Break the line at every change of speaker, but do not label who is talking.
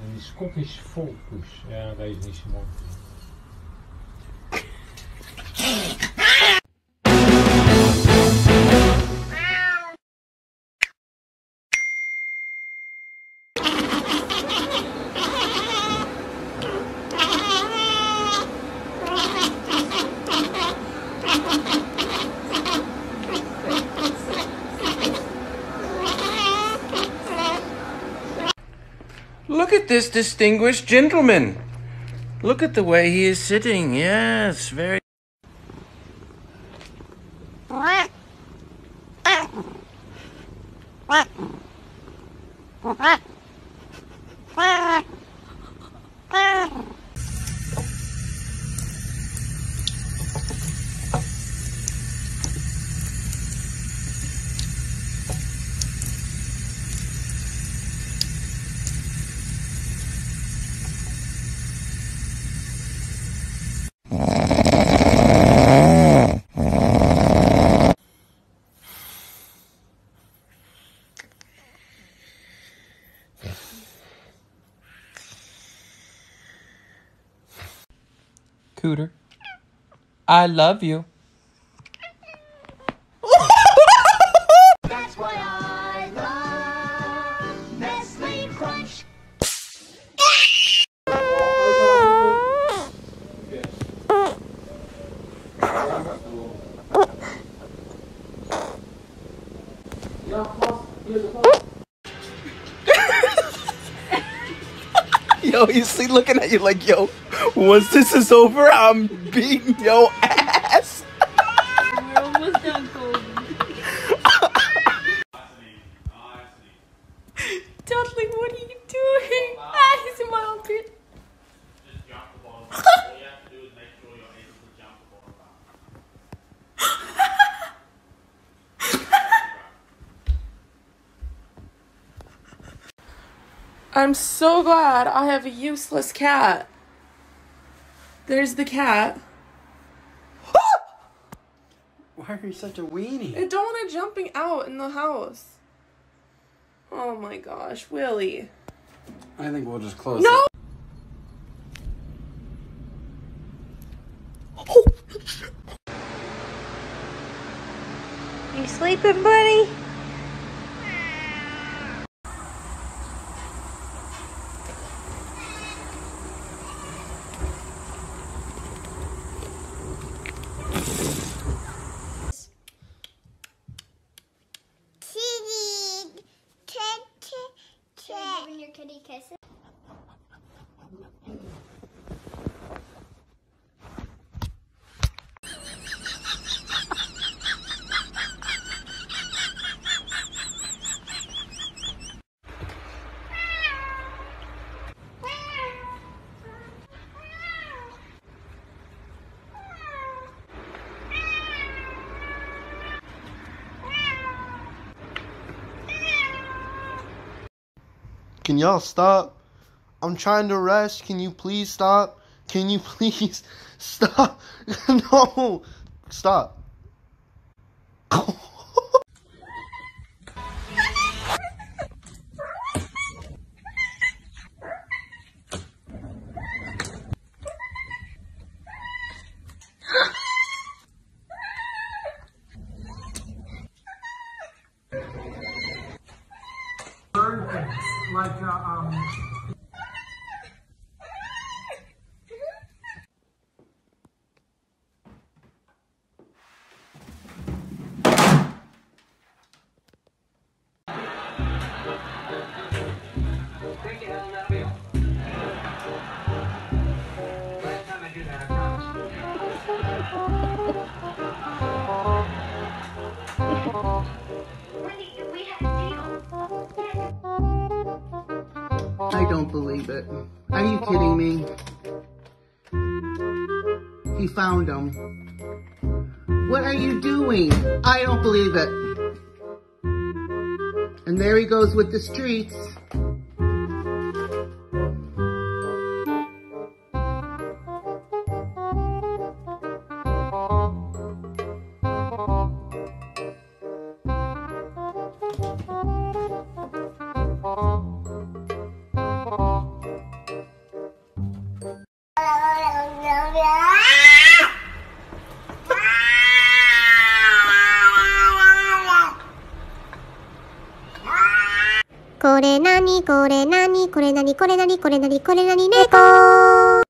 En die Scottish Folkers, ja, deze is niet zo mooi.
Look at this distinguished gentleman. Look at the way he is sitting. Yes, very. Cooter, I love you.
That's what I love. Nestle Crunch.
Yo, he's looking at you like, yo, once this is over, I'm beating your ass.
We're almost done, Colby. Dudley, what are you doing? Ah, he's in my armpit.
Just jump the bottom. All you have to do is make sure you're able to jump the bottom bar.
I'm so glad I have a useless cat. There's the cat.
Why are you such a weenie?
I don't want it jumping out in the house. Oh my gosh, Willie.
I think we'll just close
No!
it.
You sleeping, buddy?
Giving your kitty kisses.
Can y'all stop? I'm trying to rest. Can you please stop? Can you please stop? No. Stop.
Like,
I don't believe it. Are you kidding me? He found him. What are you doing? I don't believe it. And there he goes with the streets.
これなにこれなにこれなにこれなにこれなに猫